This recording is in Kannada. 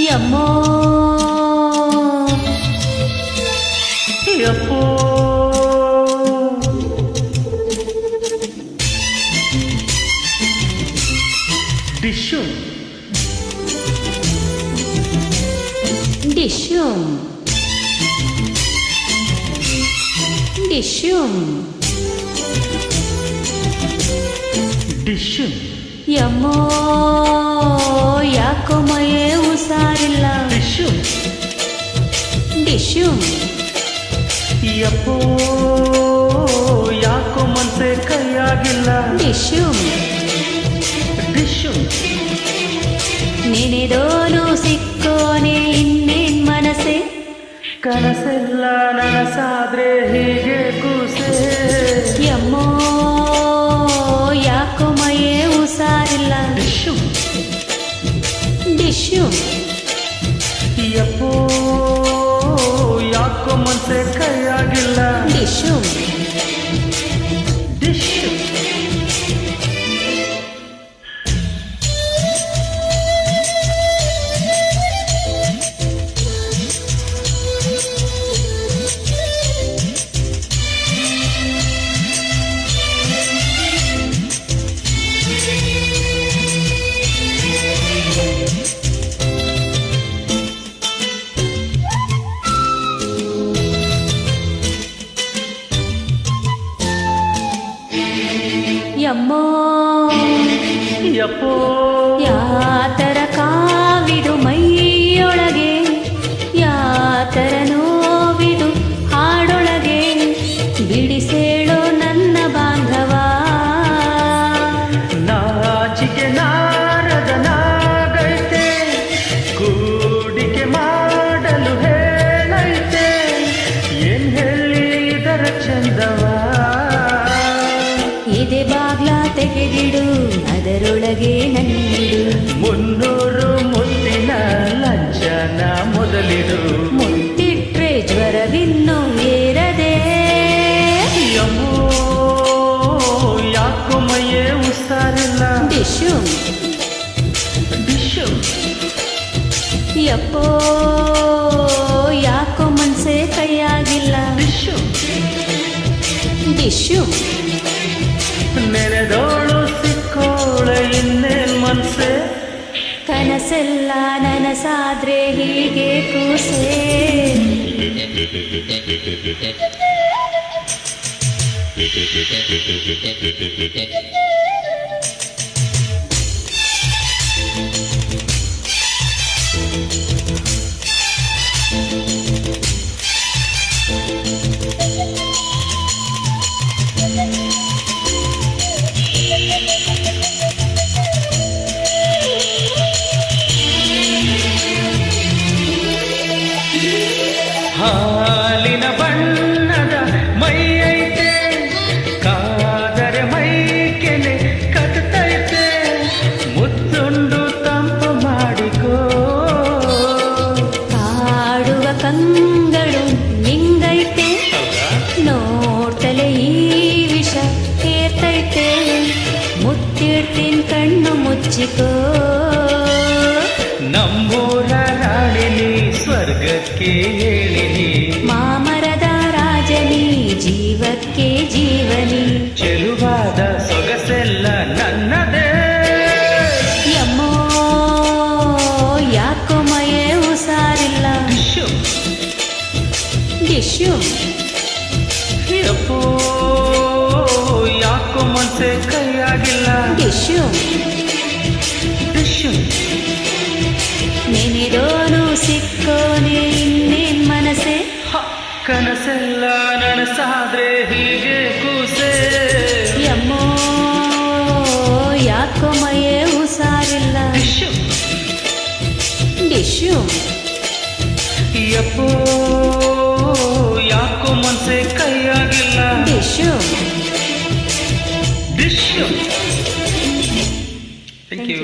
ಯಮ್ಮೋ ಯಪ್ಪೋ ಡಿಶುಮ್ ಡಿಶುಮ್ ಡಿಶುಮ್ ಡಿಶುಮ್ ಯಮ್ಮೋ ಯಾಕೋ ಮೈಯೇ ಹುಷಾರಿಲ್ಲ ಡಿಶುಮ್ ಡಿಶುಮ್ ಯಪ್ಪೋ ಯಾಕೋ ಮನ್ಸೆ ಕೈಯಾಗಿಲ್ಲ ಡಿಶುಮ್ ಡಿಶುಮ್ ನೆನೆದೋನು ಸಿಕ್ಕೋನೆ ಇನ್ನೇನ್ ಮನಸ್ಸೆ ಕನಸೆಲ್ಲ ನನಸಾದ್ರೆ ಹೀಗೆ ಕೂಸೆ ಯಮ್ಮೋ ಯಾಕೋ ಮೈಯೇ ಹುಷಾರಿಲ್ಲ ಡಿಶುಮ್ ಡಿಶುಮ್ ಯಪ್ಪೋ ಯಾಕೋ ಮನ್ಸೆ ಕೈಯಾಗಿಲ್ಲ ಡಿಶುಮ್ ಡಿಶುಮ್ ಯಮ್ಮೋ ಯಪ್ಪೋ ಯಾತರ ಕಾವಿದು ಮೈಯೊಳಗೆ ಯಾತರ ನೋವಿದು ಹಾಡೊಳಗೆ ಬಿಡಿಸೇಳೋ ನನ್ನ ಬಾಂಧವ ನಾಚಿಕೆ ನಾರದ ನಾಗೈತೆ ಕೂಡಿಕೆ ಮಾಡಲು ಹೇಳೈತೆ ಏನ್ ಹೇಳಿ ಇದರ ಚಂದವ ಇದೆ ಬಾಗ್ಲ ತೆಗೆದಿಡು ಅದರೊಳಗೆ ನನ್ನಿಡು ಮುನ್ನೂರು ಮುತ್ತಿನ ಲಂಚನ ಮೊದಲಿಡು ಮುತ್ತಿಟ್ರೆ ಜ್ವರವಿನ್ನು ಏರದೆ ಯಮ್ಮೋ ಯಾಕೋ ಮೈಯೇ ಹುಷಾರಿಲ್ಲ ಡಿಶುಮ್ ಡಿಶುಮ್ ಯಪ್ಪೋ ಯಾಕೋ ಮನ್ಸೆ ಕೈಯಾಗಿಲ್ಲ ಡಿಶುಮ್ ಡಿಶುಮ್ ನೆನೆದೋಳು ಸಿಕ್ಕೋಳ ಇನ್ನೇನ್ ಮನ್ಸೆ ಕನಸೆಲ್ಲ ನನಸಾದ್ರೆ ಹೀಗೆ ಕೂಸೆ ಹಾಲಿನ ಬಣ್ಣದ ಮೈ ಐತೆ ಕಾದರೆ ಮೈ ಕೆನೆ ಕಟ್ಟೈತೆ ಮುತ್ತುಂಡು ತಂಪು ಮಾಡಿಕೋ ಕಾಡುವ ಕಂಗಳು ನಿಂಗೈತೆ ನೋಟಲೆ ಈ ವಿಷ ಏರ್ತೈತೆ ಮುತ್ತಿಡ್ತೀನ್ ಕಣ್ಣು ಮುಚ್ಚಿಕೋ ನಮ್ಮೂರ ರಾಣಿನಿ ಸ್ವರ್ಗಕ್ಕೆ ಹೇಳಿನಿ ಮಾಮರದ ರಾಜನಿ ಜೀವಕ್ಕೆ ಜೀವನಿ ಚೆಲುವಾದ ಸೊಗಸೆಲ್ಲ ನನ್ನದೇ ಯಮ್ಮೋ ಯಾಕೋ ಮೈಯೇ ಹುಷಾರಿಲ್ಲ ಡಿಶುಮ್ ಡಿಶುಮ್ ಯಪ್ಪೋ ಯಾಕೋ ಮನ್ಸೆ ಕೈಯಾಗಿಲ್ಲ ಡಿಶುಮ್ ಡಿಶುಮ್ ನೆನೆದೋನು ಸಿಕ್ಕೋನೆ ಇನ್ನೇನ್ ಮನಸ್ಸೆ ಕನಸೆಲ್ಲ ನನಸಾದ್ರೆ ಹೀಗೆ ಕೂಸೆ ಯಮ್ಮೋ ಯಾಕೋ ಮೈಯೇ ಹುಷಾರಿಲ್ಲ ಡಿಶುಮ್ ಡಿಶುಮ್ ಯಪ್ಪೋ ಯಾಕೋ ಮನ್ಸೆ ಕೈಯಾಗಿಲ್ಲ ಡಿಶುಮ್ ಡಿಶುಮ್ ಥ್ಯಾಂಕ್ ಯು